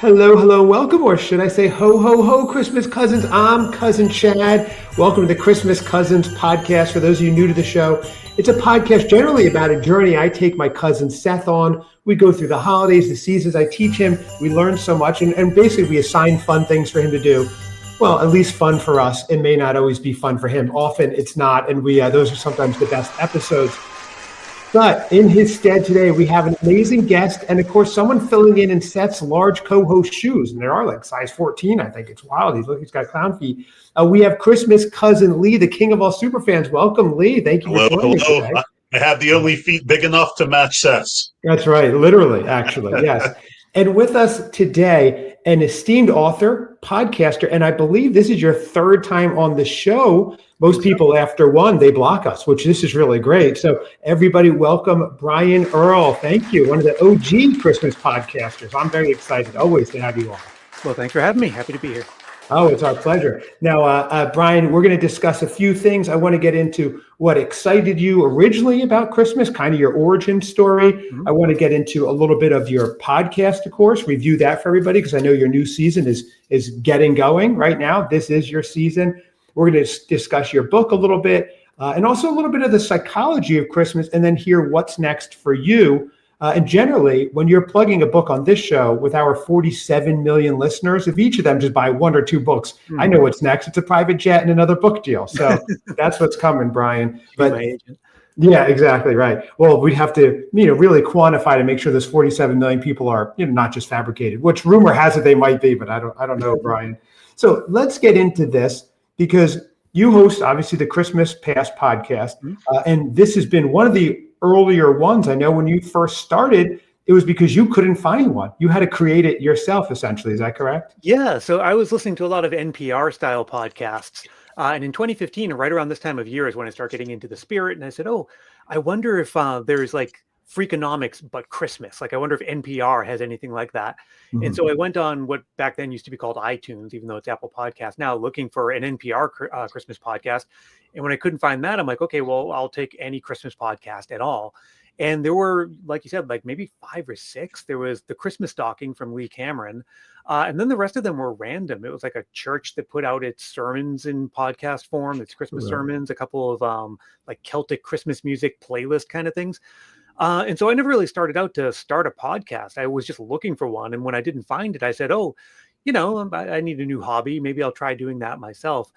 Hello, hello, welcome, or should I say ho, ho, ho, Christmas cousins. I'm Cousin Chad. Welcome to the Christmas Cousins podcast. For those of you new to the show, it's a podcast generally about a journey I take my cousin Seth on. We go through the holidays, the seasons. I teach him. We learn so much, and basically we assign fun things for him to do. Well, at least fun for us. It may not always be fun for him. Often it's not, and those are sometimes the best episodes. But in his stead today, we have an amazing guest and, of course, someone filling in Seth's large co-host shoes. And there are like size 14, I think. It's wild. He's got clown feet. We have Christmas cousin Lee, the king of all superfans. Welcome, Lee. Thank you for joining us today. I have the only feet big enough to match Seth's. That's right. Literally, actually. Yes. And with us today, an esteemed author, podcaster, and I believe this is your third time on the show. Most people after one, they block us, which this is really great. So everybody welcome Brian Earl. Thank you. One of the OG Christmas podcasters. I'm very excited always to have you on. Well, thanks for having me. Happy to be here. Oh, it's our pleasure. Now, Brian, we're going to discuss a few things. I want to get into what excited you originally about Christmas, kind of your origin story. Mm-hmm. I want to get into a little bit of your podcast, of course, review that for everybody, because I know your new season is getting going right now. This is your season. We're going to discuss your book a little bit, and also a little bit of the psychology of Christmas, and then hear what's next for you. And generally, when you're plugging a book on this show with our 47 million listeners, if each of them just buy one or two books, I know what's next. It's a private jet and another book deal. So that's what's coming, Brian. But yeah, exactly right. Well, we'd have to, really quantify to make sure those 47 million people are, not just fabricated, which rumor has it they might be, but I don't know, Brian. So let's get into this, because you host, obviously, the Christmas Past podcast, and this has been one of the earlier ones. I know when you first started, it was because you couldn't find one. You had to create it yourself, essentially. Is that correct? Yeah. So I was listening to a lot of NPR style podcasts. And in 2015, right around this time of year is when I started getting into the spirit. And I said, I wonder if there's like Freakonomics, but Christmas. Like, I wonder if NPR has anything like that. Mm-hmm. And so I went on what back then used to be called iTunes, even though it's Apple Podcasts now, looking for an NPR Christmas podcast. And when I couldn't find that, I'm like, okay, well, I'll take any Christmas podcast at all. And there were, like you said, like maybe 5 or 6. There was the Christmas Stocking from Lee Cameron. And then the rest of them were random. It was like a church that put out its sermons in podcast form, its Christmas sermons, a couple of like Celtic Christmas music playlist kind of things. And so I never really started out to start a podcast. I was just looking for one. And when I didn't find it, I said, I need a new hobby. Maybe I'll try doing that myself.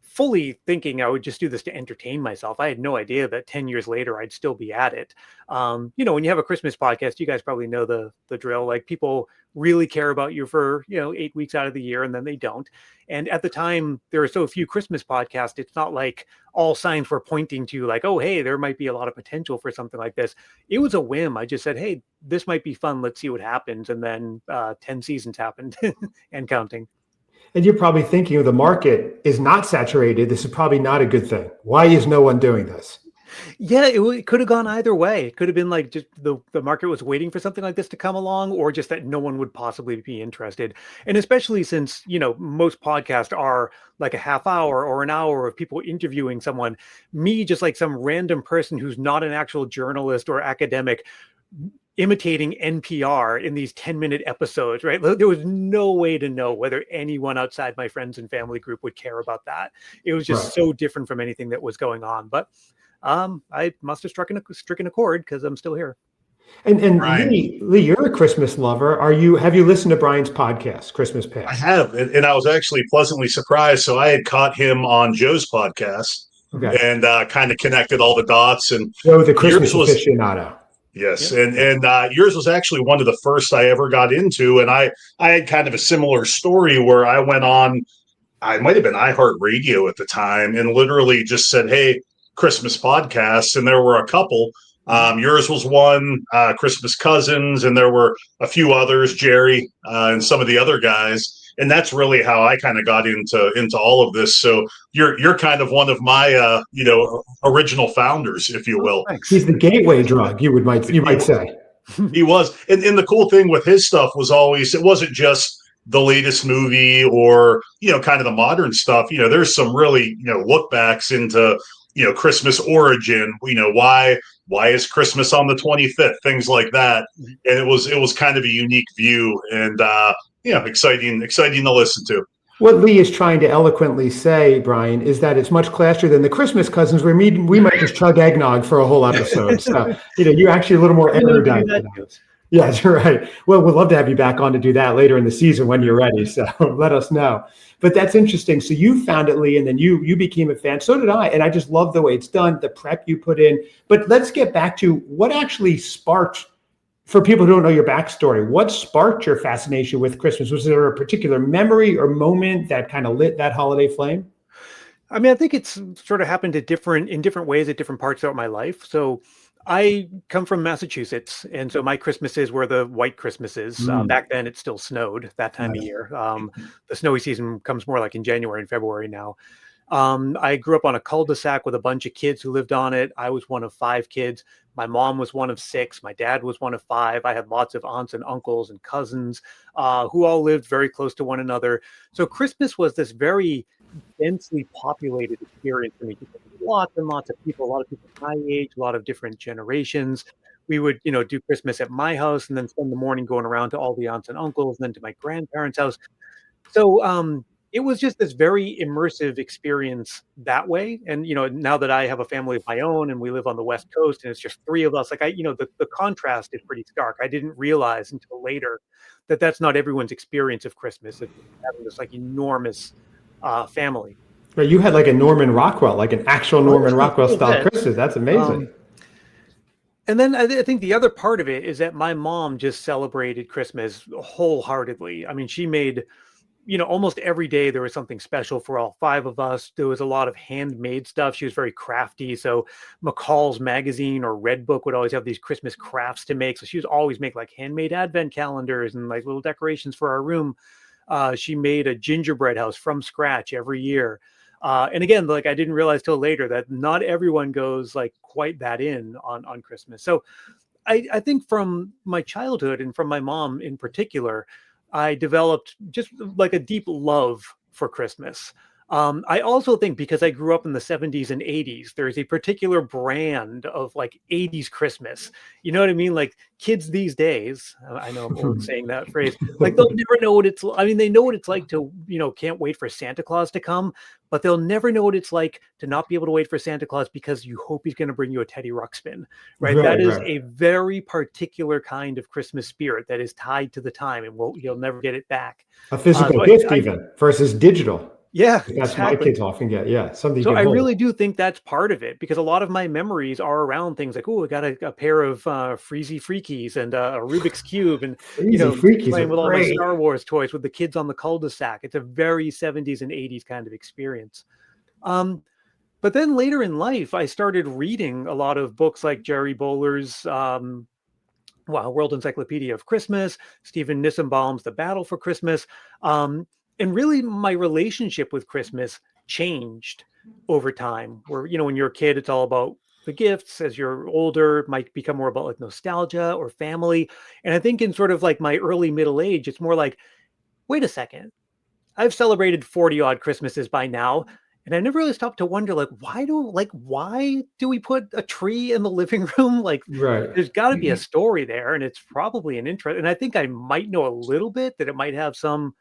Fully thinking I would just do this to entertain myself. I had no idea that 10 years later I'd still be at it. When you have a Christmas podcast, you guys probably know the drill. Like, people really care about you for 8 weeks out of the year, and then they don't. And at the time, there are so few Christmas podcasts. It's not like all signs were pointing to like, oh, hey, there might be a lot of potential for something like this. It was a whim. I just said, hey, this might be fun. Let's see what happens. And then 10 seasons happened and counting. And you're probably thinking, the market is not saturated. This is probably not a good thing. Why is no one doing this? Yeah, it could have gone either way. It could have been like just the market was waiting for something like this to come along, or just that no one would possibly be interested. And especially since, most podcasts are like a half hour or an hour of people interviewing someone, me just like some random person who's not an actual journalist or academic, imitating NPR in these 10-minute episodes, right? There was no way to know whether anyone outside my friends and family group would care about that. It was just so different from anything that was going on. But I must have stricken a chord, because I'm still here. And Lee, you're a Christmas lover. Have you listened to Brian's podcast, Christmas Past? I have, and I was actually pleasantly surprised. So I had caught him on Joe's podcast, and kind of connected all the dots. And Joe, the Christmas aficionado. Yes. Yep. And yours was actually one of the first I ever got into. And I had kind of a similar story where I went on, I might have been iHeartRadio at the time, and literally just said, hey, Christmas podcasts. And there were a couple. Yours was one, Christmas Cousins, and there were a few others, Jerry, and some of the other guys. And that's really how I kind of got into all of this. So you're kind of one of my original founders, if you will. He's the gateway drug, you might say. He was. And the cool thing with his stuff was always, it wasn't just the latest movie or kind of the modern stuff. There's some really look backs into Christmas origin. Why why is Christmas on the 25th? Things like that. And it was kind of a unique view, and exciting to listen to. What Lee is trying to eloquently say, Brian, is that it's much classier than the Christmas cousins where we might just chug eggnog for a whole episode. So, you're actually a little more erudite than us. Yeah, that's right. Well, we'd love to have you back on to do that later in the season when you're ready. So let us know. But that's interesting. So you found it, Lee, and then you became a fan. So did I. And I just love the way it's done, the prep you put in. But let's get back to what actually sparked, for people who don't know your backstory, what sparked your fascination with Christmas? Was there a particular memory or moment that kind of lit that holiday flame? I mean, I think it's sort of happened in different ways at different parts throughout my life. So I come from Massachusetts, and so my Christmases were the white Christmases. Back then, it still snowed that time of year. The snowy season comes more like in January and February now. I grew up on a cul-de-sac with a bunch of kids who lived on it. I was one of 5 kids. My mom was one of 6. My dad was one of 5. I had lots of aunts and uncles and cousins who all lived very close to one another. So Christmas was this very densely populated experience for me. Lots and lots of people, a lot of people my age, a lot of different generations. We would, do Christmas at my house and then spend the morning going around to all the aunts and uncles and then to my grandparents' house. So it was just this very immersive experience that way. And, now that I have a family of my own and we live on the West Coast and it's just 3 of us, the contrast is pretty stark. I didn't realize until later that that's not everyone's experience of Christmas. It's having this enormous family. Right, you had like a Norman Rockwell, like an actual Norman Rockwell style Christmas. That's amazing. And then I think the other part of it is that my mom just celebrated Christmas wholeheartedly. I mean, she made, almost every day there was something special for all 5 of us. There was a lot of handmade stuff. She was very crafty. So McCall's magazine or Red Book would always have these Christmas crafts to make. So she would always make like handmade advent calendars and like little decorations for our room. She made a gingerbread house from scratch every year. And again, like I didn't realize till later that not everyone goes like quite that in on Christmas. So I think from my childhood and from my mom in particular, I developed just like a deep love for Christmas. I also think because I grew up in the 70s and 80s, there's a particular brand of like 80s Christmas. You know what I mean? Like kids these days, I know I'm old saying that phrase, like they'll never know what it's, I mean, they know what it's like to, can't wait for Santa Claus to come, but they'll never know what it's like to not be able to wait for Santa Claus because you hope he's going to bring you a Teddy Ruxpin, right? That is a very particular kind of Christmas spirit that is tied to the time and you'll never get it back. A physical gift even versus digital. Yeah, that's exactly. My kids often get. Yeah, something. So I really do think that's part of it because a lot of my memories are around things like, oh, I got a pair of Freezy Freakies and a Rubik's Cube, and playing with all my Star Wars toys with the kids on the cul-de-sac. It's a very 70s and 80s kind of experience. But then later in life, I started reading a lot of books like Jerry Bowler's World Encyclopedia of Christmas, Stephen Nissenbaum's The Battle for Christmas. And really, my relationship with Christmas changed over time. Where, when you're a kid, it's all about the gifts. As you're older, it might become more about like nostalgia or family. And I think in sort of like my early middle age, it's more like, wait a second, I've celebrated 40 odd Christmases by now. And I never really stopped to wonder, like, why do we put a tree in the living room? Like, There's got to be a story there. And it's probably an interest. And I think I might know a little bit that it might have some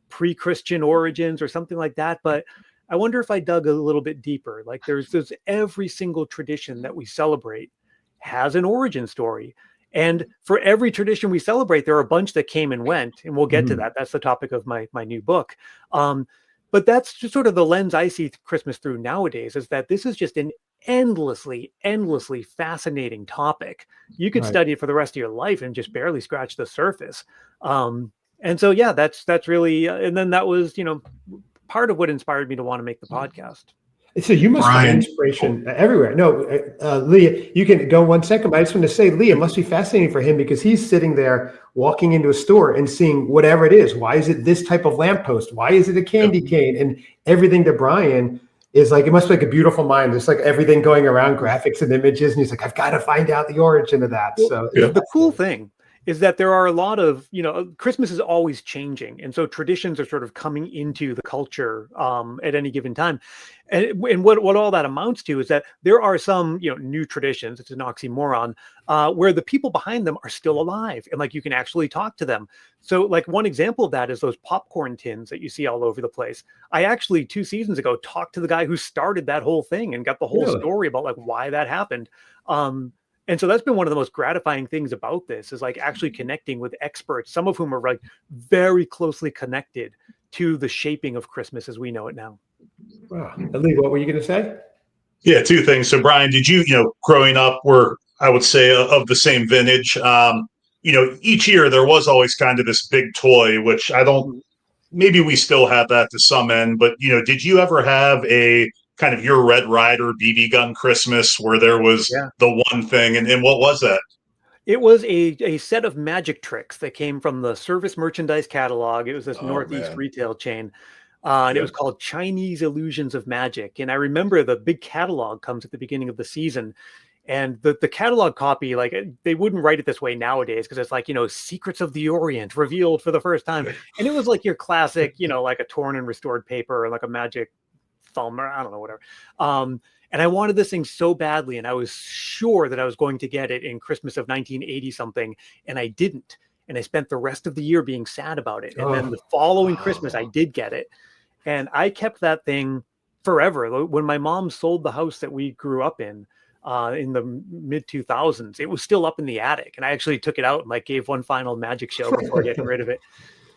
pre-Christian origins or something like that, but I wonder if I dug a little bit deeper. Like there's every single tradition that we celebrate has an origin story, and for every tradition we celebrate, there are a bunch that came and went, and we'll get to that. That's the topic of my new book. But that's just sort of the lens I see Christmas through nowadays, is that this is just an endlessly fascinating topic. You could study it for the rest of your life and just barely scratch the surface. And so, yeah, that's really, and then that was, part of what inspired me to want to make the podcast. So you must find inspiration everywhere. No, Lee, you can go 1 second, but I just want to say, Lee, it must be fascinating for him because he's sitting there walking into a store and seeing whatever it is. Why is it this type of lamppost? Why is it a candy cane? And everything to Brian is like, it must be like a beautiful mind. There's like everything going around, graphics and images. And he's like, I've got to find out the origin of that. Well, the cool thing is that there are a lot of, Christmas is always changing. And so traditions are sort of coming into the culture at any given time. And what all that amounts to is that there are some, new traditions, it's an oxymoron, where the people behind them are still alive and like you can actually talk to them. So like one example of that is those popcorn tins that you see all over the place. I actually 2 seasons ago talked to the guy who started that whole thing and got the whole Really? story about like why that happened. And so that's been one of the most gratifying things about this is like actually connecting with experts, some of whom are like very closely connected to the shaping of Christmas as we know it now. Wow. Ali, what were you going to say? Yeah, two things. So, Brian, did you, growing up, were I would say of the same vintage? Each year there was always kind of this big toy, which I don't. Maybe we still have that to some end, but did you ever have a kind of your Red Ryder BB gun Christmas where there was Yeah. the one thing, and what was that? It was a set of magic tricks that came from the Service Merchandise Catalog. It was this Oh Northeast man, retail chain. And it yeah, was called Chinese Illusions of Magic. And I remember the big catalog comes at the beginning of the season. And the catalog copy, like they wouldn't write it this way nowadays because it's like, Secrets of the Orient revealed for the first time. And it was like your classic, like a torn and restored paper or like a magic thumb or I don't know, whatever. And I wanted this thing so badly. And I was sure that I was going to get it in Christmas of 1980 something. And I didn't. And I spent the rest of the year being sad about it. And then the following Christmas, I did get it. And I kept that thing forever. When my mom sold the house that we grew up in the mid 2000s, it was still up in the attic. And I actually took it out and like gave one final magic show before getting rid of it.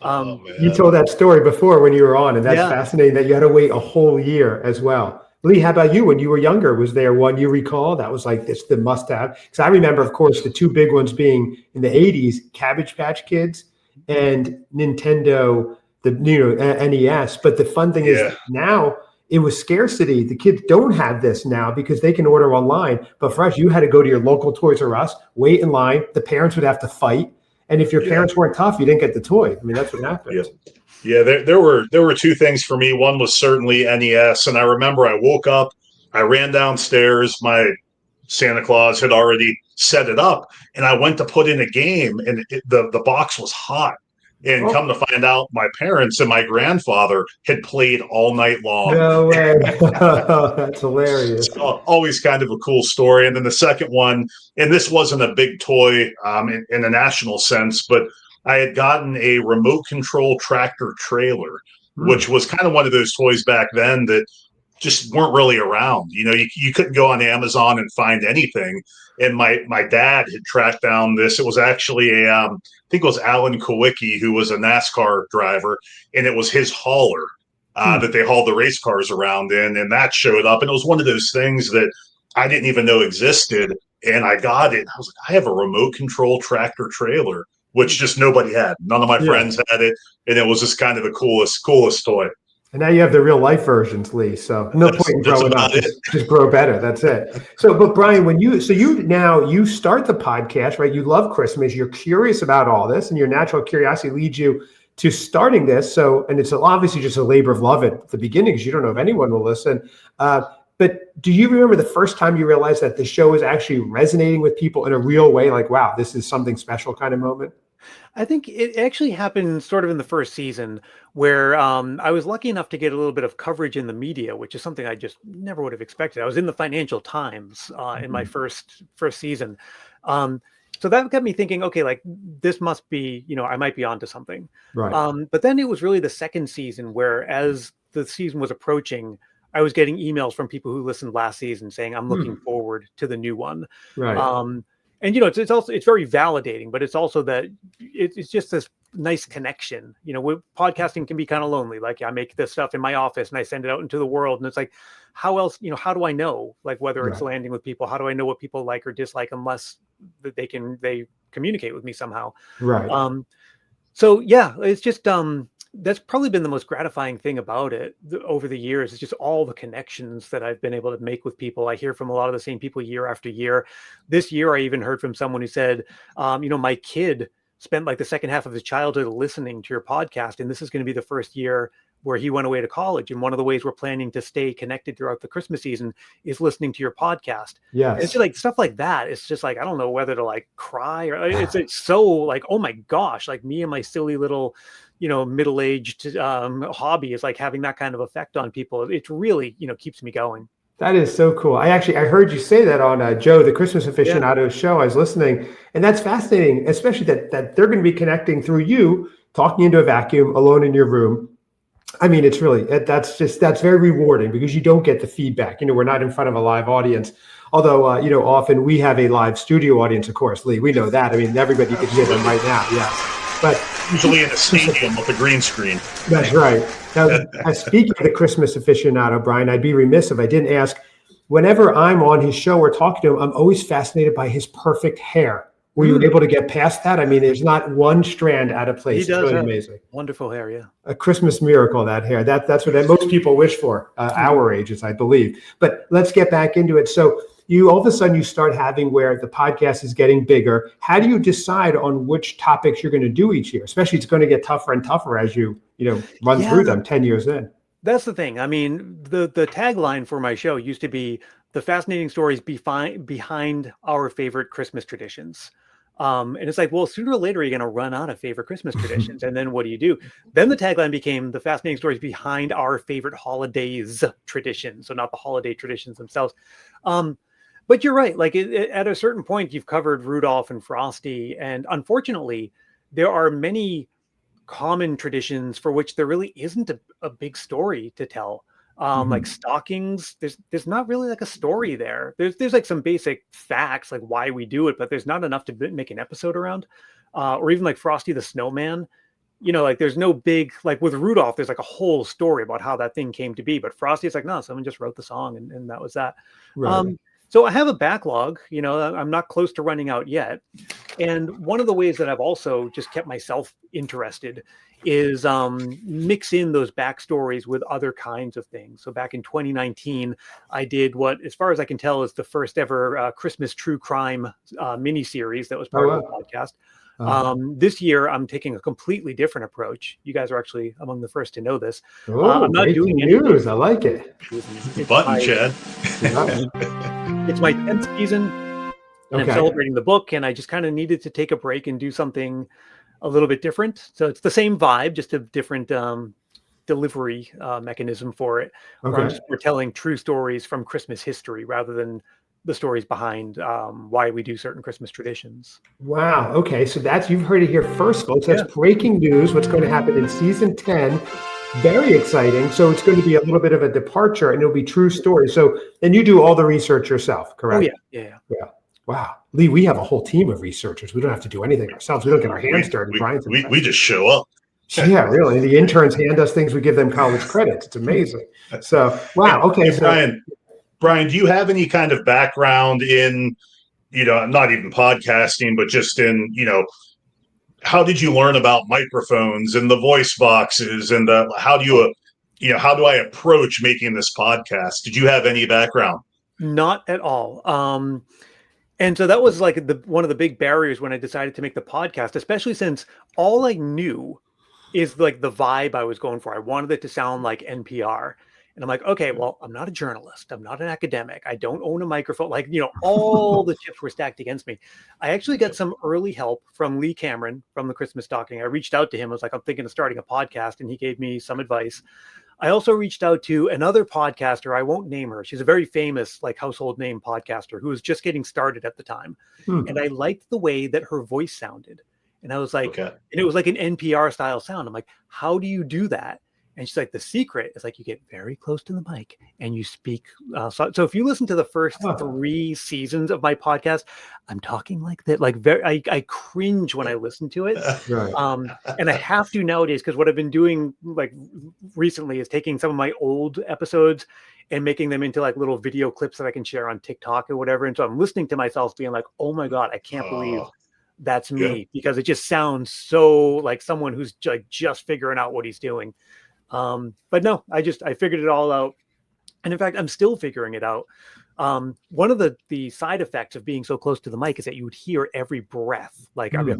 oh You man, told that story before when you were on, and that's Yeah. fascinating that you had to wait a whole year as well. Lee, how about you? When you were younger, was there one you recall that was like this, the must-have? Because I remember, of course, the two big ones being in the '80s, Cabbage Patch Kids and Nintendo, the NES. But the fun thing is yeah. now it was scarcity. The kids don't have this now because they can order online. But for us, you had to go to your local Toys R Us, wait in line. The parents would have to fight. And if your Yeah. parents weren't tough, you didn't get the toy. I mean, that's what happened. Yeah, there were two things for me. One was certainly NES, and I remember I woke up, I ran downstairs, my Santa Claus had already set it up, and I went to put in a game, and the box was hot. And Oh, come to find out, my parents and my grandfather had played all night long. no way. That's hilarious. So always kind of a cool story. And then the second one, and this wasn't a big toy in a national sense, but I had gotten a remote control tractor trailer, which was kind of one of those toys back then that just weren't really around. You couldn't go on Amazon and find anything. And my dad had tracked down this. It was actually I think it was Alan Kowicki, who was a NASCAR driver, and it was his hauler that they hauled the race cars around in, and that showed up. And it was one of those things that I didn't even know existed. And I got it. I was like, I have a remote control tractor trailer, which just nobody had. None of my friends had it, and it was just kind of the coolest toy. And now you have the real life versions, Lee. So no point in growing up. Just grow better. That's it. So, but Brian, you start the podcast, right? You love Christmas. You're curious about all this, and your natural curiosity leads you to starting this. So, and it's obviously just a labor of love at the beginning because you don't know if anyone will listen. But do you remember the first time you realized that the show is actually resonating with people in a real way? Like, wow, this is something special kind of moment? I think it actually happened sort of in the first season where I was lucky enough to get a little bit of coverage in the media, which is something I just never would have expected. I was in the Financial Times in my first season. So that got me thinking, okay, like this must be, I might be onto something. Right. But then it was really the second season where as the season was approaching, I was getting emails from people who listened last season saying, I'm looking forward to the new one. Right. And it's also very validating, but it's also that it's just this nice connection. Podcasting can be kind of lonely. Like I make this stuff in my office and I send it out into the world, and it's like, how else? How do I know like whether it's landing with people? How do I know what people like or dislike unless they communicate with me somehow? Right. So yeah, it's just that's probably been the most gratifying thing about it over the years. It's just all the connections that I've been able to make with people. I hear from a lot of the same people year after year. This year, I even heard from someone who said, my kid spent like the second half of his childhood listening to your podcast, and this is going to be the first year where he went away to college. And one of the ways we're planning to stay connected throughout the Christmas season is listening to your podcast. And it's Yes. just like stuff like that. It's just like, I don't know whether to like cry or it's so like, oh my gosh, like me and my silly little, middle-aged hobby is like having that kind of effect on people. It really, keeps me going. That is so cool. I heard you say that on Joe, the Christmas Yeah. aficionado show. I was listening, and that's fascinating, especially that they're going to be connecting through you, talking into a vacuum, alone in your room. I mean, it's really, that's very rewarding because you don't get the feedback. We're not in front of a live audience. Although, often we have a live studio audience, of course, Lee. We know that. I mean, everybody can hear them right now. Yes. But Usually in a stadium with a green screen. that's right. Now, speaking of the Christmas aficionado, Brian, I'd be remiss if I didn't ask, whenever I'm on his show or talking to him, I'm always fascinated by his perfect hair. Were you able to get past that? I mean, there's not one strand out of place. He does it's really have amazing. Wonderful hair, yeah. A Christmas miracle, that hair. That's what most people wish for, our ages, I believe. But let's get back into it. So you all of a sudden you start having where the podcast is getting bigger. How do you decide on which topics you're going to do each year? Especially it's going to get tougher and tougher as you run through them 10 years in. That's the thing. I mean, the tagline for my show used to be the fascinating stories behind our favorite Christmas traditions. And it's like, well, sooner or later, you're going to run out of favorite Christmas traditions. And then what do? Then the tagline became the fascinating stories behind our favorite holidays traditions. So not the holiday traditions themselves. But you're right. Like at a certain point, you've covered Rudolph and Frosty. And unfortunately, there are many common traditions for which there really isn't a big story to tell. Like stockings, there's not really like a story there. There's like some basic facts, like why we do it, but there's not enough to make an episode around. Or even like Frosty the Snowman, like there's no big, like with Rudolph, there's like a whole story about how that thing came to be. But Frosty, it's like, no, someone just wrote the song and that was that. Right. So I have a backlog, I'm not close to running out yet. And one of the ways that I've also just kept myself interested is mix in those backstories with other kinds of things. So back in 2019, I did what, as far as I can tell, is the first ever Christmas true crime miniseries that was part of the podcast. This year, I'm taking a completely different approach. You guys are actually among the first to know this. I'm not doing news. I like it. Chad. It's my 10th season, and I'm celebrating the book, and I just kind of needed to take a break and do something a little bit different. So it's the same vibe, just a different delivery mechanism for it. We're telling true stories from Christmas history rather than the stories behind why we do certain Christmas traditions. Wow. Okay. So you've heard it here first, folks. That's breaking news. What's going to happen in season 10. Very exciting. So it's going to be a little bit of a departure and it'll be true stories. So, and you do all the research yourself, correct? Oh, yeah. Wow. Lee, we have a whole team of researchers. We don't have to do anything ourselves. We don't get our hands dirty. We just show up. Yeah, really. And the interns hand us things. We give them college credits. It's amazing. So, wow. Okay. Hey, Brian, do you have any kind of background in, not even podcasting, but just in, how did you learn about microphones and the voice boxes and how do I approach making this podcast? Did you have any background? Not at all. And so that was like one of the big barriers when I decided to make the podcast, especially since all I knew is like the vibe I was going for. I wanted it to sound like NPR. And I'm like, okay, well, I'm not a journalist. I'm not an academic. I don't own a microphone. Like, all the chips were stacked against me. I actually got some early help from Lee Cameron from the Christmas Stocking. I reached out to him. I was like, I'm thinking of starting a podcast. And he gave me some advice. I also reached out to another podcaster. I won't name her. She's a very famous, like, household name podcaster who was just getting started at the time. And I liked the way that her voice sounded. And I was like, and it was like an NPR style sound. I'm like, how do you do that? And she's like, the secret is like you get very close to the mic and you speak. So if you listen to the first 3 seasons of my podcast, I'm talking like that. Like I cringe when I listen to it. And I have to nowadays, because what I've been doing like recently is taking some of my old episodes and making them into like little video clips that I can share on TikTok or whatever. And so I'm listening to myself being like, oh my God, I can't believe that's me, because it just sounds so like someone who's like just figuring out what he's doing. But no, I figured it all out. And in fact, I'm still figuring it out. One of the side effects of being so close to the mic is that you would hear every breath. Like I'd be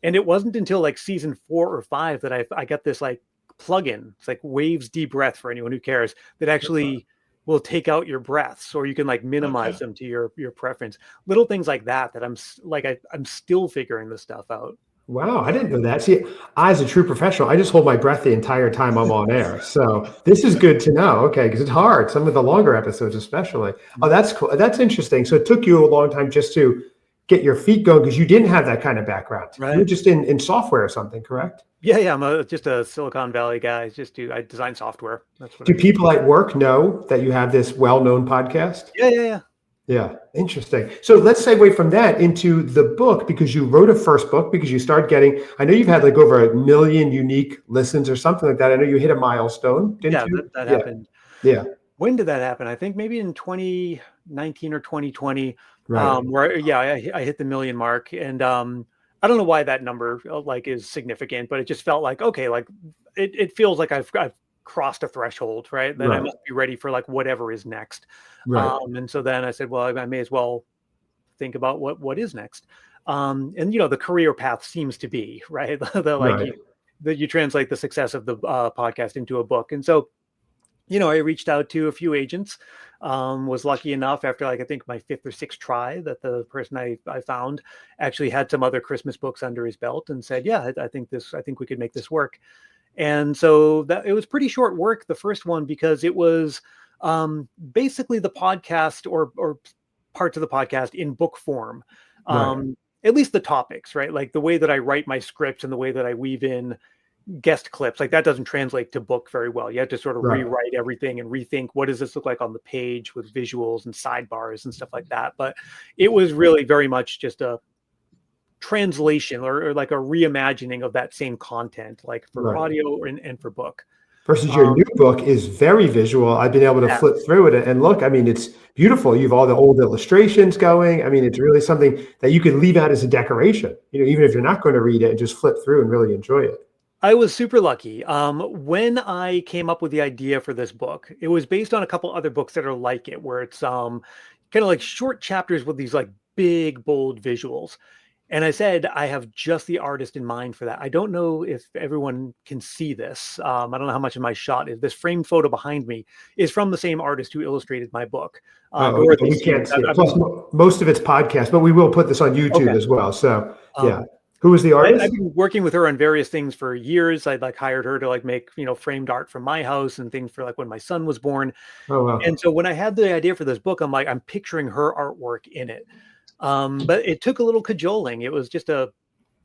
and it wasn't until like season 4 or 5 that I got this like plugin. It's like Waves Deep Breath for anyone who cares, that actually will take out your breaths, or you can like minimize them to your preference. Little things like that I'm still figuring this stuff out. Wow, I didn't know that. See, I, as a true professional, I just hold my breath the entire time I'm on air. So this is good to know. Okay, because it's hard. Some of the longer episodes, especially. Oh, that's cool. That's interesting. So it took you a long time just to get your feet going because you didn't have that kind of background. Right. You were just in software or something, correct? Yeah. I'm just a Silicon Valley guy. I design software. That's what Do people at work know that you have this well-known podcast? Yeah. Yeah, interesting. So let's segue from that into the book, because you wrote a first book because you started getting, I know you've had like over 1 million unique listens or something like that. I know you hit a milestone, didn't you? That happened. Yeah. When did that happen? I think maybe in 2019 or 2020, Right. where I hit the million mark. And I don't know why that number like is significant, but it just felt like, okay, like it feels like I've crossed a threshold, right? Then I must be ready for like whatever is next. Right. And so then I said, well, I may as well think about what is next. And the career path seems to be right. You translate the success of the podcast into a book. And so, I reached out to a few agents, was lucky enough after like, I think my 5th or 6th try, that the person I found actually had some other Christmas books under his belt and said, yeah, I think we could make this work. And so that it was pretty short work, the first one, because it was basically the podcast or parts of the podcast in book form. At least the topics, right? Like the way that I write my scripts and the way that I weave in guest clips, like that doesn't translate to book very well. You have to sort of rewrite everything and rethink, what does this look like on the page with visuals and sidebars and stuff like that. But it was really very much just a translation or like a reimagining of that same content, like for audio and for book. Versus your new book is very visual. I've been able to flip through it and look. I mean, it's beautiful. You have all the old illustrations going. I mean, it's really something that you can leave out as a decoration, even if you're not going to read it, and just flip through and really enjoy it. I was super lucky. When I came up with the idea for this book, it was based on a couple other books that are like it, where it's kind of like short chapters with these like big, bold visuals. And I said, I have just the artist in mind for that. I don't know if everyone can see this. I don't know how much of my shot is. This framed photo behind me is from the same artist who illustrated my book. We can't see it. Plus, most of it's podcast, but we will put this on YouTube as well. So, yeah. Who was the artist? I've been working with her on various things for years. I'd like hired her to like make, framed art from my house and things for like when my son was born. Oh, wow. And so when I had the idea for this book, I'm picturing her artwork in it. But it took a little cajoling. It was just a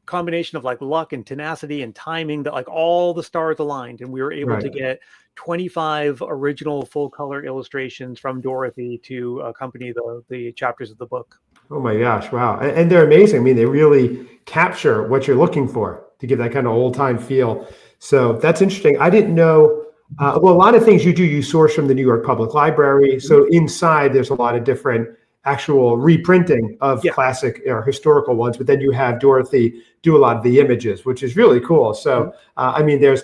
combination of like luck and tenacity and timing that like all the stars aligned, and we were able to get 25 original full color illustrations from Dorothy to accompany the chapters of the book. Oh my gosh. Wow. And they're amazing. I mean, they really capture what you're looking for to give that kind of old time feel. So that's interesting. I didn't know. A lot of things you source from the New York Public Library. So inside there's a lot of different actual reprinting of classic or historical ones, but then you have Dorothy do a lot of the images, which is really cool. So, I mean, there's,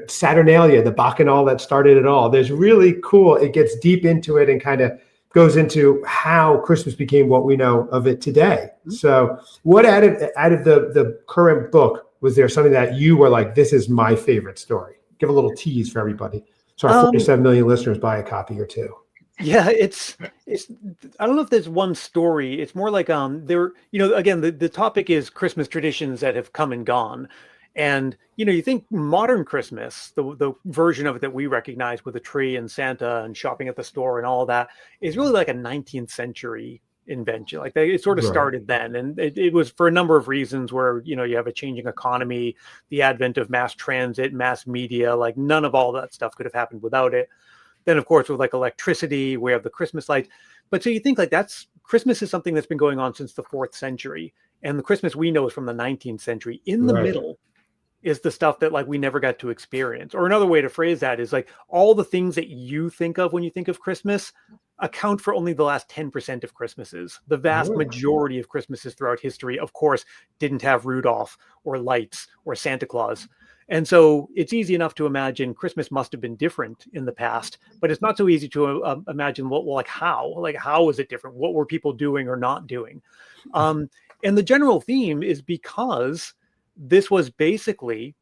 Saturnalia, the Bacchanal that started it all. There's really cool. It gets deep into it and kind of goes into how Christmas became what we know of it today. So what out of the current book, was there something that you were like, this is my favorite story? Give a little tease for everybody. So our 47 million listeners buy a copy or two. Yeah, it's I don't know if there's one story. It's more like there, again, the topic is Christmas traditions that have come and gone. And you think modern Christmas, the version of it that we recognize with a tree and Santa and shopping at the store and all that, is really like a 19th century invention. Like it sort of started then, and it was for a number of reasons where you have a changing economy, the advent of mass transit, mass media. Like none of all that stuff could have happened without it. Then, of course, with like electricity, we have the Christmas lights. But so you think like Christmas is something that's been going on since the 4th century. And the Christmas we know is from the 19th century. In the middle is the stuff that like we never got to experience. Or another way to phrase that is like all the things that you think of when you think of Christmas account for only the last 10% of Christmases. The vast majority of Christmases throughout history, of course, didn't have Rudolph or lights or Santa Claus. And so it's easy enough to imagine Christmas must have been different in the past, but it's not so easy to imagine like how is it different? What were people doing or not doing? And the general theme is because this was basically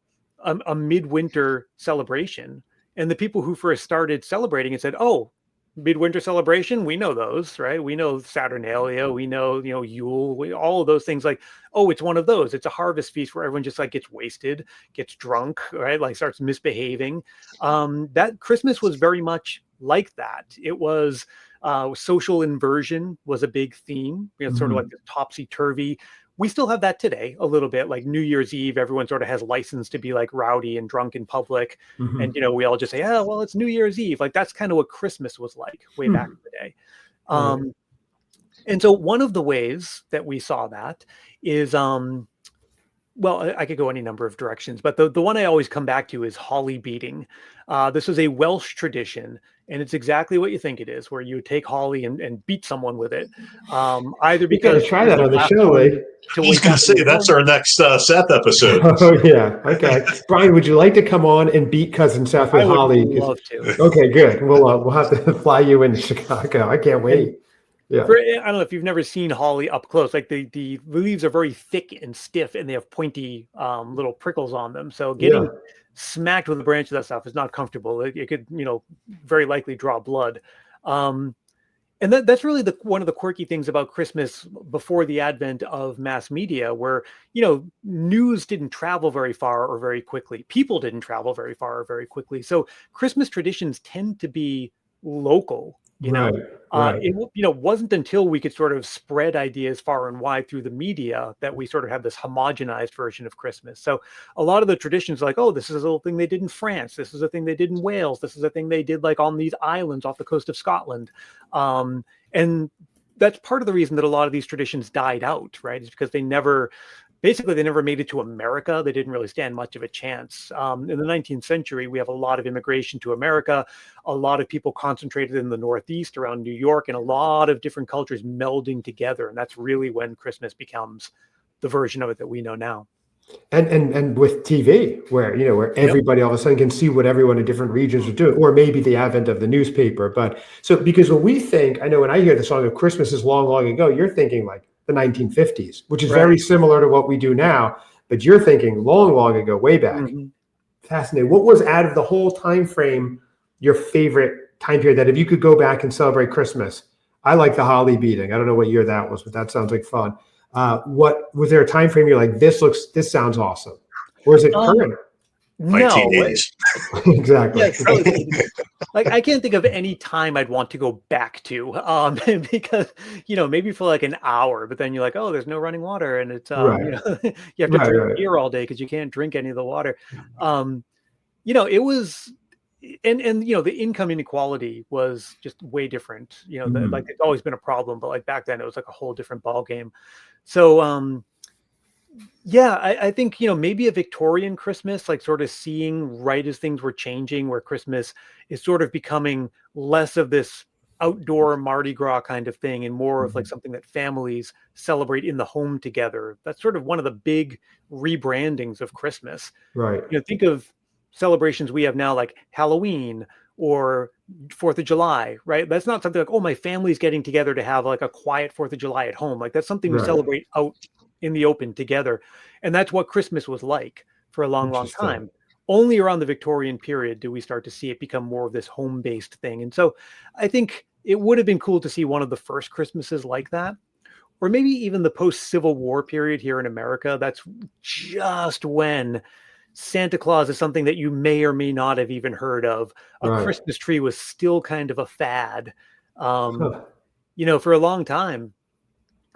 a midwinter celebration. And the people who first started celebrating it said, oh, midwinter celebration, we know those, right? We know Saturnalia, we know, Yule, all of those things. Like, oh, it's one of those. It's a harvest feast where everyone just like gets wasted, gets drunk, right? Like starts misbehaving. That Christmas was very much like that. It was social inversion was a big theme. Sort of like this topsy-turvy. We still have that today a little bit, like New Year's Eve, everyone sort of has license to be like rowdy and drunk in public. And, we all just say, oh, well, it's New Year's Eve. Like that's kind of what Christmas was like way back in the day. And so one of the ways that we saw that is, well, I could go any number of directions, but the one I always come back to is holly beating. This is a Welsh tradition, and it's exactly what you think it is, where you take holly and beat someone with it. Either because try that on the show, I was going to say that's our next Seth episode. Oh yeah, okay. Brian, would you like to come on and beat cousin Seth with holly? I would love to. Okay, good. We'll have to fly you into Chicago. I can't wait. Yeah. I don't know if you've never seen holly up close. Like the leaves are very thick and stiff, and they have pointy little prickles on them. So getting smacked with a branch of that stuff is not comfortable. It could, very likely draw blood. And that's really one of the quirky things about Christmas before the advent of mass media, where news didn't travel very far or very quickly. People didn't travel very far or very quickly. So Christmas traditions tend to be local. Right. It wasn't until we could sort of spread ideas far and wide through the media that we sort of have this homogenized version of Christmas. So a lot of the traditions, like, oh, this is a little thing they did in France, this is a thing they did in Wales, this is a thing they did like on these islands off the coast of Scotland, and that's part of the reason that a lot of these traditions died out, right? Is because they never made it to America. They didn't really stand much of a chance. In the 19th century, we have a lot of immigration to America, a lot of people concentrated in the Northeast around New York, and a lot of different cultures melding together. And that's really when Christmas becomes the version of it that we know now. And with TV, where everybody all of a sudden can see what everyone in different regions are doing, or maybe the advent of the newspaper. But so because when we think, I know when I hear the song of Christmas is long, long ago, you're thinking like the 1950s, which is very similar to what we do now, but you're thinking long, long ago, way back. Fascinating. What was out of the whole time frame your favorite time period that if you could go back and celebrate Christmas? I like the holly beating. I don't know what year that was, but that sounds like fun. What was there a time frame you're like, this sounds awesome? Or is it current? No, 1980s. Exactly. Yeah, like I can't think of any time I'd want to go back to, because maybe for like an hour, but then you're like, oh, there's no running water, and it's you have to drink beer all day because you can't drink any of the water. It was, and the income inequality was just way different. Like it's always been a problem, but like back then it was like a whole different ball game. So I think, maybe a Victorian Christmas, like sort of seeing right as things were changing, where Christmas is sort of becoming less of this outdoor Mardi Gras kind of thing and more of like something that families celebrate in the home together. That's sort of one of the big rebrandings of Christmas. Right. Think of celebrations we have now, like Halloween or 4th of July, right? That's not something like, oh, my family's getting together to have like a quiet 4th of July at home. Like that's something we celebrate out in the open together. And that's what Christmas was like for a long, long time. Only around the Victorian period do we start to see it become more of this home-based thing. And so I think it would have been cool to see one of the first Christmases like that, or maybe even the post-Civil War period here in America. That's just when Santa Claus is something that you may or may not have even heard of. A Christmas tree was still kind of a fad. For a long time,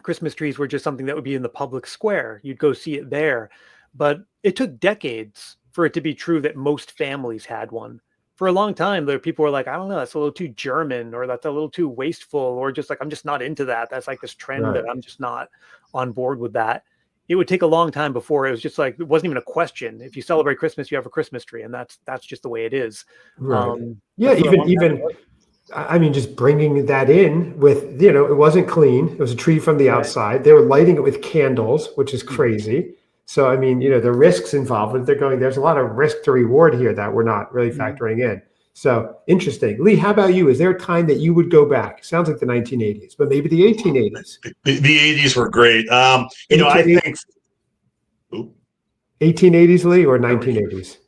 Christmas trees were just something that would be in the public square. You'd go see it there. But it took decades for it to be true that most families had one. For a long time, there people were like, I don't know, that's a little too German, or that's a little too wasteful, or just like, I'm just not into that. That's like this trend that I'm just not on board with that. It would take a long time before it was just like, it wasn't even a question. If you celebrate Christmas, you have a Christmas tree, and that's just the way it is. Right. I mean, just bringing that in with, it wasn't clean. It was a tree from the outside. They were lighting it with candles, which is crazy. So, I mean, the risks involved, if they're going, there's a lot of risk to reward here that we're not really factoring in. So interesting. Lee, how about you? Is there a time that you would go back? Sounds like the 1980s, but maybe the 1880s. The 80s were great. I think 1880s, Lee, or 1980s?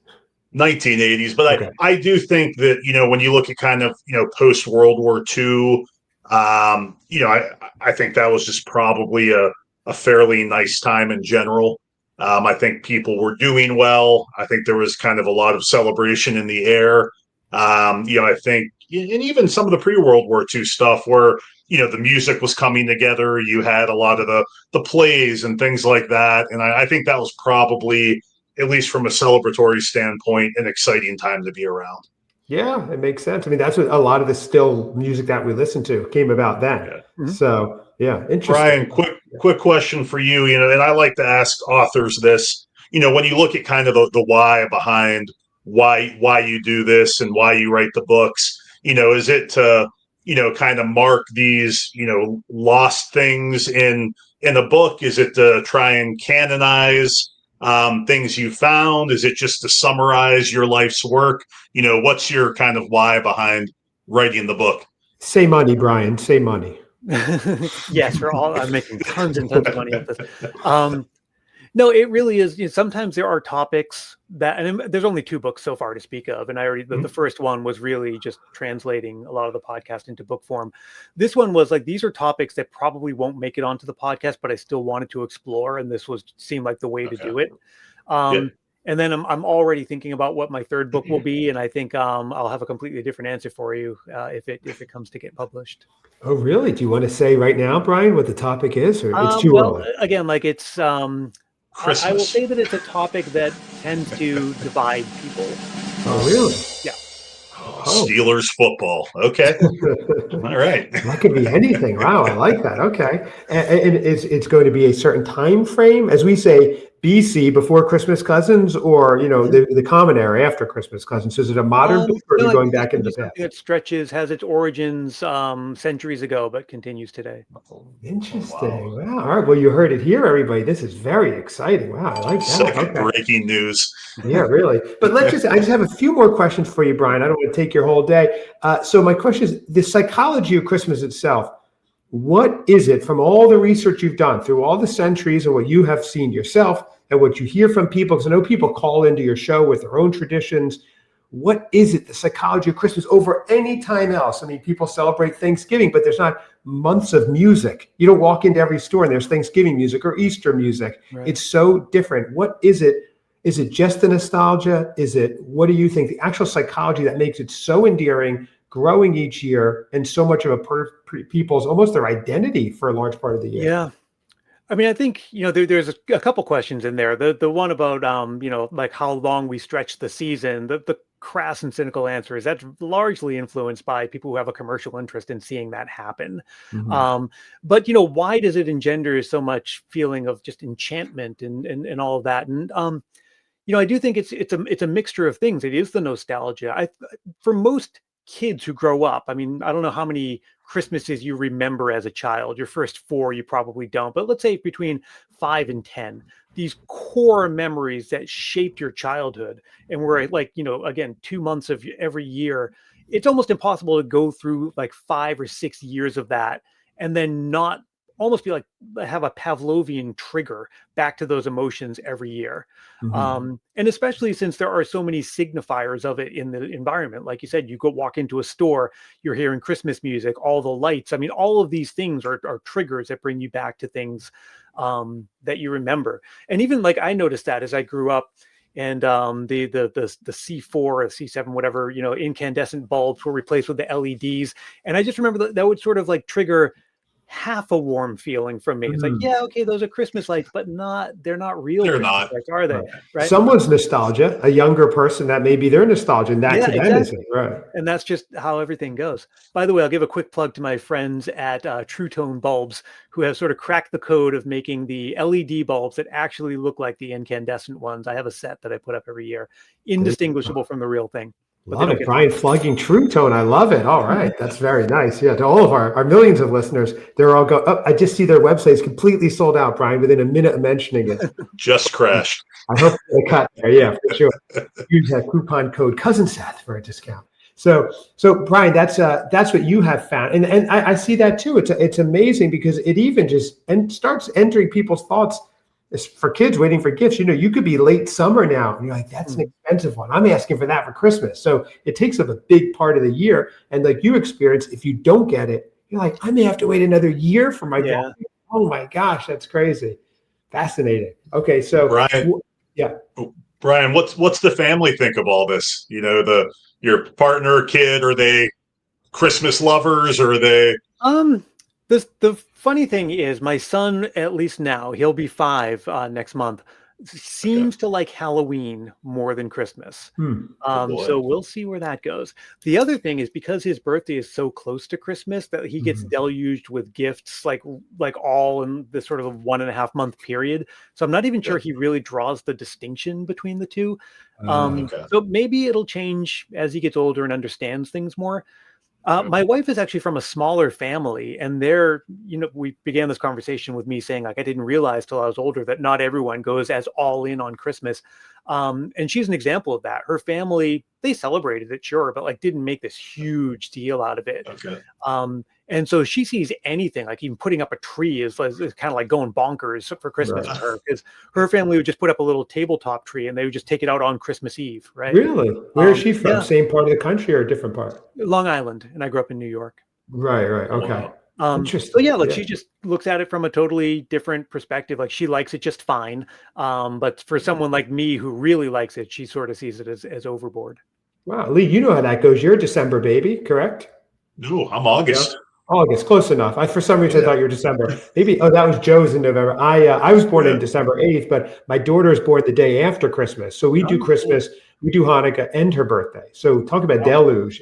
1980s, but Okay. I do think that, when you look at kind of, post World War II, I think that was just probably a fairly nice time in general. I think people were doing well. I think there was kind of a lot of celebration in the air. I think, and even some of the pre-World War II stuff where, the music was coming together. You had a lot of the plays and things like that. And I think that was probably, at least from a celebratory standpoint, an exciting time to be around. Yeah, it makes sense. I mean, that's what a lot of the still music that we listen to came about then. Yeah. Mm-hmm. So, yeah, interesting. Brian, quick question for you, and I like to ask authors this, when you look at kind of the why behind why you do this and why you write the books, is it to, kind of mark these, lost things in a book? Is it to try and canonize things you found? Is it just to summarize your life's work? What's your kind of why behind writing the book? Say money, Brian. Say money. Yes, I'm making tons and tons of money off this. No, it really is. Sometimes there are topics that, and there's only 2 books so far to speak of, and I already the first one was really just translating a lot of the podcast into book form. This one was like, these are topics that probably won't make it onto the podcast, but I still wanted to explore, and this seemed like the way to do it. And then I'm already thinking about what my 3rd book will be, and I think I'll have a completely different answer for you if it comes to get published. Oh, really? Do you want to say right now, Brian, what the topic is, or it's too early? Again, like it's Christmas. I will say that it's a topic that tends to divide people. Oh, really? Yeah. Steelers football. Okay. All right. That could be anything. Wow, I like that. Okay. And it's going to be a certain time frame, as we say, BC, before Christmas Cousins, or the common era after Christmas Cousins. Is it a modern book, or are you going back into the past? That has its origins centuries ago, but continues today. Interesting. Wow. All right. Well, you heard it here, everybody. This is very exciting. Wow, I like that. Second breaking news. Yeah, really. But I just have a few more questions for you, Brian. I don't want to take your whole day. So my question is, the psychology of Christmas itself. What is it, from all the research you've done through all the centuries and what you have seen yourself and what you hear from people? Because I know people call into your show with their own traditions. What is it, the psychology of Christmas over any time else? I mean, people celebrate Thanksgiving, but there's not months of music. You don't walk into every store and there's Thanksgiving music or Easter music. Right. It's so different. What is it? Is it just the nostalgia? What do you think, the actual psychology that makes it so endearing, growing each year, and so much of people's, almost their identity for a large part of the year? Yeah. I mean, I think, there's a couple questions in there. The one about, like how long we stretch the season, the crass and cynical answer is that's largely influenced by people who have a commercial interest in seeing that happen. Mm-hmm. But, why does it engender so much feeling of just enchantment and all of that? And, I do think it's a mixture of things. It is the nostalgia. For most kids who grow up, I mean, I don't know how many Christmases you remember as a child. Your first 4 you probably don't, but let's say between 5 and 10, these core memories that shaped your childhood, and were like, again, 2 months of every year, it's almost impossible to go through like 5 or 6 years of that and then not almost be like, have a Pavlovian trigger back to those emotions every year. Mm-hmm. And especially since there are so many signifiers of it in the environment. Like you said, you go walk into a store, you're hearing Christmas music, all the lights. I mean, all of these things are triggers that bring you back to things that you remember. And even like, I noticed that as I grew up, and the C4 or C7, whatever, incandescent bulbs were replaced with the LEDs. And I just remember that would sort of like trigger half a warm feeling from me. It's like, yeah, okay, those are Christmas lights, but they're not real Christmas lights, are they? Right. Someone's nostalgia, a younger person, that may be their nostalgia, and that to them is it, right? And that's just how everything goes. By the way, I'll give a quick plug to my friends at True Tone Bulbs, who have sort of cracked the code of making the LED bulbs that actually look like the incandescent ones. I have a set that I put up every year, indistinguishable from the real thing. but they Love don't it. get. Brian plugging True Tone. I love it. All right. That's very nice. Yeah. To all of our millions of listeners, they're all oh, I just see their website's completely sold out, Brian, within a minute of mentioning it. Just crashed. I hope they cut there. Yeah, for sure. Use that coupon code Cousin Seth for a discount. So Brian, that's what you have found, and I see that too. It's amazing because it even just starts entering people's thoughts. For kids waiting for gifts, you could be late summer now, and you're like, that's an expensive one. I'm asking for that for Christmas, so it takes up a big part of the year. And like you experience, if you don't get it, you're like, I may have to wait another year for my gift. Oh my gosh, that's crazy. Fascinating. Okay, so Brian, yeah. Brian, what's the family think of all this? Your partner, kid, are they Christmas lovers, or are they? The funny thing is, my son, at least now, he'll be 5 next month, seems to like Halloween more than Christmas. So we'll see where that goes. The other thing is, because his birthday is so close to Christmas, that he gets deluged with gifts like all in this sort of 1.5 month period. So I'm not even sure he really draws the distinction between the two. So maybe it'll change as he gets older and understands things more. My wife is actually from a smaller family, and we began this conversation with me saying, like, I didn't realize till I was older that not everyone goes as all in on Christmas. And she's an example of that. Her family, they celebrated it, sure, but like didn't make this huge deal out of it. And so she sees anything, like even putting up a tree is kind of like going bonkers for Christmas for her, because her family would just put up a little tabletop tree and they would just take it out on Christmas Eve, right? Really? Where is she from? Yeah. Same part of the country or a different part? Long Island, and I grew up in New York. Right. Okay. Interesting. So yeah, she just looks at it from a totally different perspective. Like she likes it just fine. But for someone like me who really likes it, she sort of sees it as overboard. Wow, Lee, you know how that goes. You're a December baby, correct? No, I'm August. Yeah. August, close enough. For some reason, I thought you were December. Maybe, that was Joe's in November. I was born in December 8th, but my daughter is born the day after Christmas. So we do Christmas, we do Hanukkah and her birthday. So talk about deluge.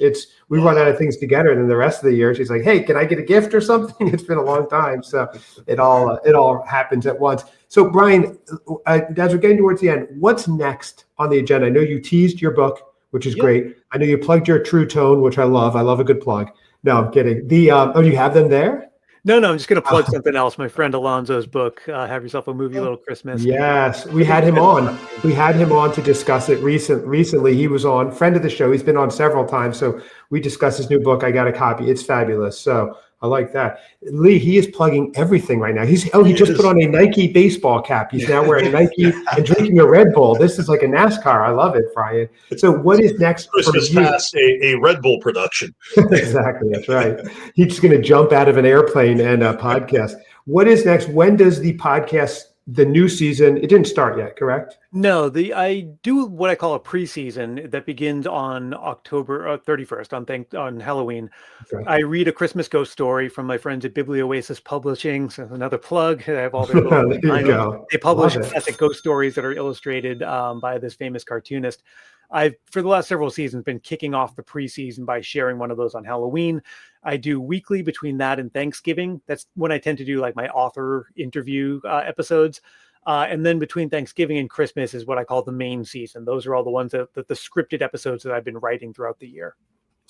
We run out of things together, and then the rest of the year, she's like, hey, can I get a gift or something? It's been a long time. So it all happens at once. So Brian, as we're getting towards the end, what's next on the agenda? I know you teased your book, which is great. I know you plugged your True Tone, which I love. I love a good plug. No, I'm kidding. Do you have them there? No, I'm just going to plug something else. My friend Alonzo's book, Have Yourself a Movie Little Christmas. Yes, we had him on. We had him on to discuss it recently. He was on, friend of the show. He's been on several times. So we discussed his new book. I got a copy. It's fabulous. So I like that. Lee, he is plugging everything right now. He just put on a Nike baseball cap. He's now wearing Nike and drinking a Red Bull. This is like a NASCAR. I love it, Brian. So what is next? Christmas past a Red Bull production. Exactly. That's right. He's just going to jump out of an airplane and podcast. What is next? When does the podcast, the new season, it didn't start yet, correct? No, I do what I call a preseason that begins on October 31st on Halloween. Okay. I read a Christmas ghost story from my friends at Biblioasis Publishing. So another plug. I have all their little They publish classic ghost stories that are illustrated by this famous cartoonist. I've, for the last several seasons, been kicking off the preseason by sharing one of those on Halloween. I do weekly between that and Thanksgiving. That's when I tend to do like my author interview episodes. And then between Thanksgiving and Christmas is what I call the main season. Those are all the ones that the scripted episodes that I've been writing throughout the year.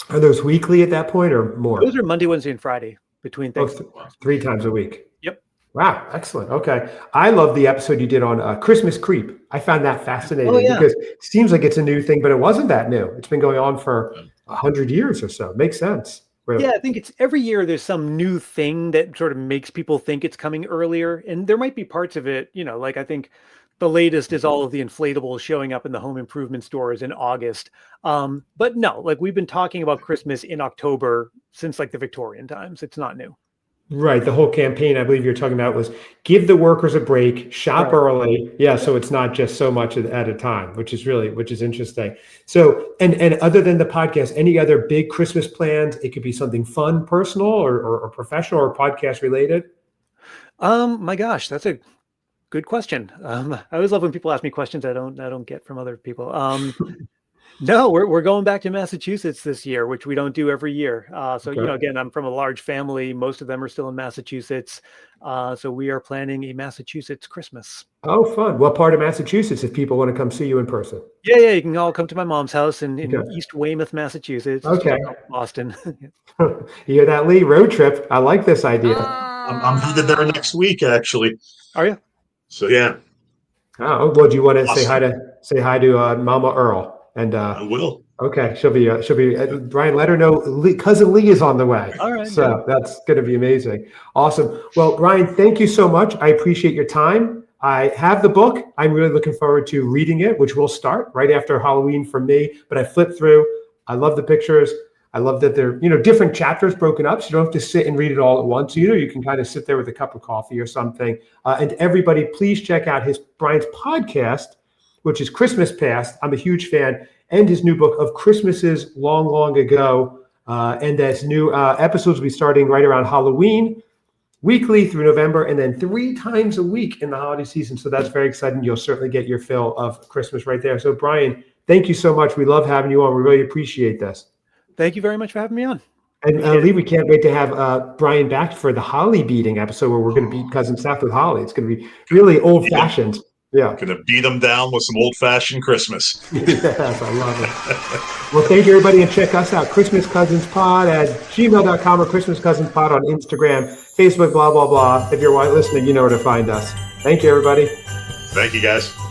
Are those weekly at that point or more? Those are Monday, Wednesday, and Friday between Thanksgiving. 3 times a week. Yep. Wow, excellent. Okay. I love the episode you did on Christmas creep. I found that fascinating because it seems like it's a new thing, but it wasn't that new. It's been going on for 100 years or so. Makes sense. Really. Yeah, I think it's every year there's some new thing that sort of makes people think it's coming earlier. And there might be parts of it, like I think the latest is all of the inflatables showing up in the home improvement stores in August. But no, like we've been talking about Christmas in October since like the Victorian times. It's not new. Right. The whole campaign, I believe you're talking about, was give the workers a break, shop early. Yeah. So it's not just so much at a time, which is interesting. So, and other than the podcast, any other big Christmas plans? It could be something fun, personal or professional or podcast related. My gosh, that's a good question. I always love when people ask me questions I don't get from other people. No, we're going back to Massachusetts this year, which we don't do every year. So, Okay. again, I'm from a large family. Most of them are still in Massachusetts. So we are planning a Massachusetts Christmas. Oh, fun. What part of Massachusetts if people want to come see you in person? Yeah, you can all come to my mom's house in Okay. East Weymouth, Massachusetts. It's Okay. just south of Boston. You hear that, Lee? Road trip. I like this idea. I'm headed there next week, actually. Are you? So yeah, Oh, well, do you want to Awesome. say hi to Mama Earl? And I will. okay, she'll be Brian. Let her know cousin Lee is on the way. All right. So that's going to be amazing. Awesome. Well, Brian, thank you so much. I appreciate your time. I have the book. I'm really looking forward to reading it, which will start right after Halloween for me. But I flipped through. I love the pictures. I love that they're, different chapters broken up. So you don't have to sit and read it all at once. You can kind of sit there with a cup of coffee or something. And everybody, please check out Brian's podcast, which is Christmas Past. I'm a huge fan. And his new book of Christmases Long, Long Ago. And as new episodes will be starting right around Halloween, weekly through November, and then 3 times a week in the holiday season. So that's very exciting. You'll certainly get your fill of Christmas right there. So Brian, thank you so much. We love having you on. We really appreciate this. Thank you very much for having me on. And Lee, we can't wait to have Brian back for the Holly beating episode where we're going to beat Cousin Seth with Holly. It's going to be really old fashioned. Yeah. Gonna beat them down with some old fashioned Christmas. Yes, I love it. Well, thank you, everybody, and check us out, Christmas Cousins Pod at gmail.com or Christmas Cousins Pod on Instagram, Facebook, blah, blah, blah. If you're listening, you know where to find us. Thank you, everybody. Thank you, guys.